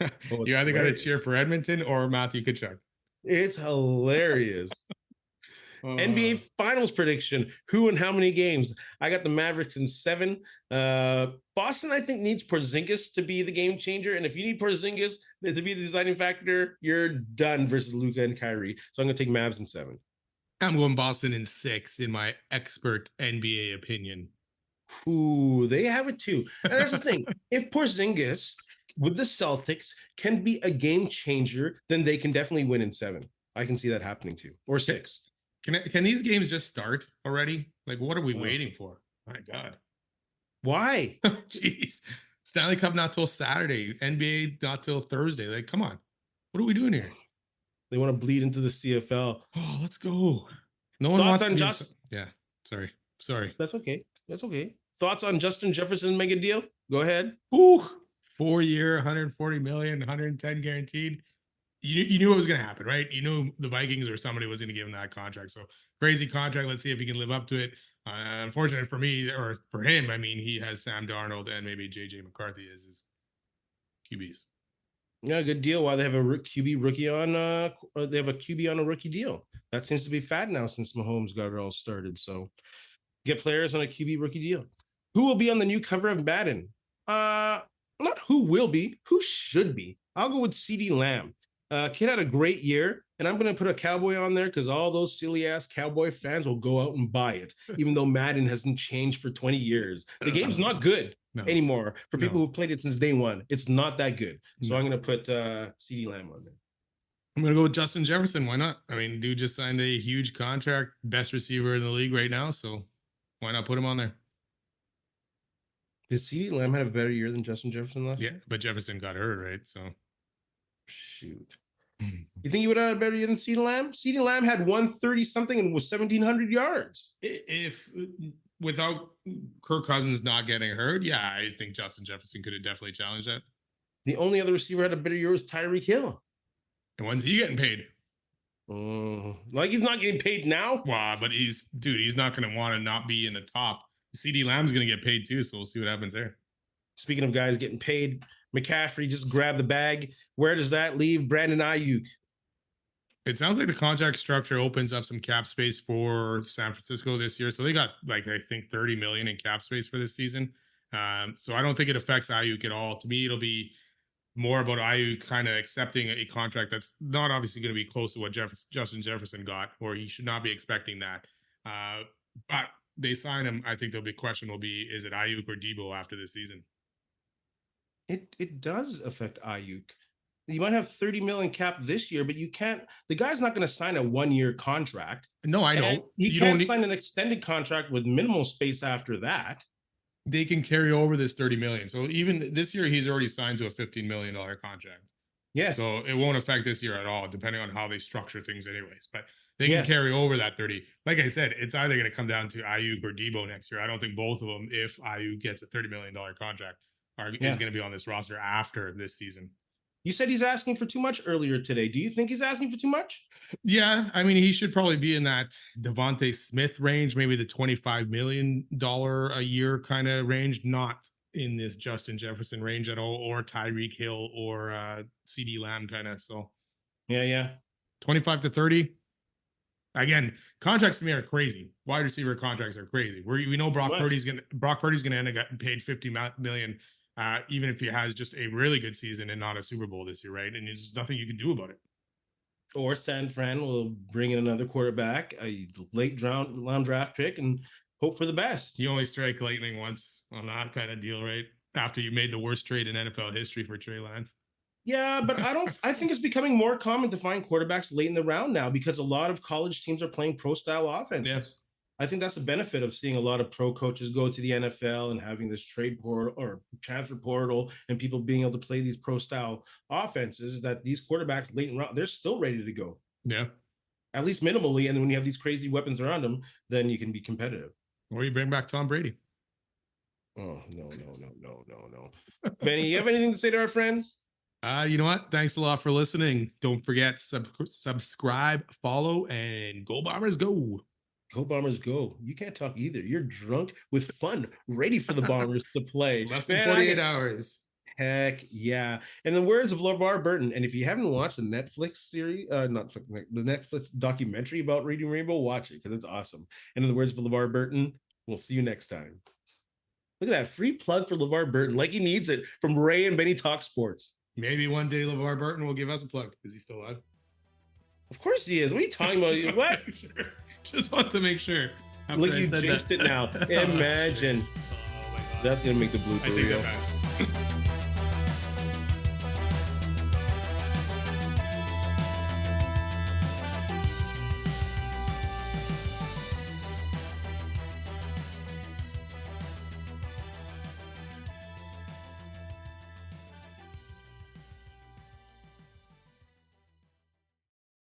Speaker 1: Oh, it's
Speaker 2: You either got to cheer
Speaker 1: hilarious.
Speaker 2: for Edmonton or Matthew Tkachuk.
Speaker 1: It's hilarious. NBA
Speaker 2: Uh,
Speaker 1: Finals prediction: who and how many games? I got the Mavericks in 7. Boston, I think, needs Porzingis to be the game changer, and if you need Porzingis to be the deciding factor, you're done versus Luka and Kyrie. So I'm going to take Mavs in 7.
Speaker 2: I'm going Boston in 6 in my expert NBA opinion.
Speaker 1: Ooh, they have it too. And that's the thing. If Porzingis with the Celtics can be a game changer, then they can definitely win in 7. I can see that happening too, or 6.
Speaker 2: Can these games just start already? Like, what are we
Speaker 1: Ugh.
Speaker 2: waiting for? My God.
Speaker 1: Why?
Speaker 2: Jeez. Stanley Cup not till Saturday. NBA not till Thursday. Like, come on. What are we doing here?
Speaker 1: They want to bleed into the CFL.
Speaker 2: Oh, let's go. No one
Speaker 1: Thoughts
Speaker 2: wants to
Speaker 1: on
Speaker 2: be.
Speaker 1: Just?
Speaker 2: Yeah. Sorry.
Speaker 1: That's okay. That's okay. Thoughts on Justin Jefferson make a deal? Go ahead.
Speaker 2: Ooh, 4 year, 140 million, 110 guaranteed. You knew what was going to happen, right? You knew the Vikings or somebody was going to give him that contract. So crazy contract. Let's see if he can live up to it. Unfortunate for me or for him, I mean, he has Sam Darnold and maybe JJ McCarthy as his QBs.
Speaker 1: Yeah, good deal. Why they have a QB rookie on? They have a QB on a rookie deal. That seems to be fad now since Mahomes got it all started. So get players on a QB rookie deal. Who will be on the new cover of Madden? Not who will be, who should be. I'll go with CD Lamb. Kid had a great year, and I'm going to put a cowboy on there because all those silly ass cowboy fans will go out and buy it, even though Madden hasn't changed for 20 years. The game's not good anymore for people who've played it since day one. It's not that good. So I'm going to put CD Lamb on there.
Speaker 2: I'm going to go with Justin Jefferson. Why not? I mean, dude just signed a huge contract, best receiver in the league right now. So why not put him on there?
Speaker 1: Did CD Lamb have a better year than Justin Jefferson last year?
Speaker 2: Yeah, but Jefferson got hurt, right? So
Speaker 1: shoot. You think he would have had a better year than CD Lamb? CD Lamb had 130 something and was 1,700 yards.
Speaker 2: If without Kirk Cousins not getting hurt, yeah, I think Justin Jefferson could have definitely challenged that.
Speaker 1: The only other receiver had a better year was Tyreek Hill.
Speaker 2: And when's he getting paid?
Speaker 1: Like he's not getting paid now.
Speaker 2: Wow, but he's not going to want to not be in the top. CD Lamb's going to get paid too, so we'll see what happens there.
Speaker 1: Speaking of guys getting paid, McCaffrey just grabbed the bag. Where does that leave Brandon Ayuk?
Speaker 2: It sounds like the contract structure opens up some cap space for San Francisco this year. So they got like I think 30 million in cap space for this season. So I don't think it affects Ayuk at all. To me, it'll be more about Ayuk kind of accepting a contract that's not obviously going to be close to what Justin Jefferson got, or he should not be expecting that. But they sign him. I think the big question will be: is it Ayuk or Debo after this season?
Speaker 1: It does affect Ayuk. You might have 30 million cap this year, but you can't. The guy's not going to sign a 1-year contract.
Speaker 2: No, I know.
Speaker 1: He can't sign an extended contract with minimal space after that.
Speaker 2: They can carry over this 30 million. So even this year, he's already signed to a $15 million contract.
Speaker 1: Yes.
Speaker 2: So it won't affect this year at all, depending on how they structure things anyways. But they can carry over that 30. Like I said, it's either going to come down to Ayuk or Debo next year. I don't think both of them, if Ayuk gets a $30 million contract, is going to be on this roster after this season.
Speaker 1: You said he's asking for too much earlier today. Do you think he's asking for too much?
Speaker 2: Yeah, I mean, he should probably be in that Devontae Smith range, maybe the $25 million a year kind of range, not in this Justin Jefferson range at all, or Tyreek Hill or CD Lamb kind of. So,
Speaker 1: yeah,
Speaker 2: 25 to 30. Again, contracts to me are crazy. Wide receiver contracts are crazy. We know Brock Purdy's gonna end up getting paid $50 million. Even if he has just a really good season and not a Super Bowl this year, right? And there's nothing you can do about it.
Speaker 1: Or San Fran will bring in another quarterback, a late round draft pick, and hope for the best.
Speaker 2: You only strike lightning once on that kind of deal, right? After you made the worst trade in NFL history for Trey Lance.
Speaker 1: Yeah, but I think it's becoming more common to find quarterbacks late in the round now because a lot of college teams are playing pro style offenses. Yeah. I think that's a benefit of seeing a lot of pro coaches go to the NFL and having this trade portal or transfer portal and people being able to play these pro style offenses, that these quarterbacks late in round, they're still ready to go.
Speaker 2: Yeah.
Speaker 1: At least minimally. And then when you have these crazy weapons around them, then you can be competitive.
Speaker 2: Or you bring back Tom Brady.
Speaker 1: Oh, no. Benny, you have anything to say to our friends?
Speaker 2: You know what? Thanks a lot for listening. Don't forget, subscribe, follow, and go Bombers, go.
Speaker 1: Go Bombers, go. You can't talk either. You're drunk with fun, ready for the Bombers to play.
Speaker 2: Less than
Speaker 1: Man,
Speaker 2: 48 hours.
Speaker 1: heck yeah. And the words of LeVar Burton. And if you haven't watched the Netflix series, not the Netflix documentary about Reading Rainbow, watch it because it's awesome. And in the words of LeVar Burton, we'll see you next time. Look at that free plug for LeVar Burton, like he needs it from Ray and Benny Talk Sports.
Speaker 2: Maybe one day LeVar Burton will give us a plug. Is he still alive?
Speaker 1: Of course he is. What are you talking about? What?
Speaker 2: Just want to make sure.
Speaker 1: Look, you jinxed it now. Imagine.
Speaker 2: Oh my God.
Speaker 1: That's going to make the blooper
Speaker 2: I take
Speaker 1: reel.
Speaker 2: that back.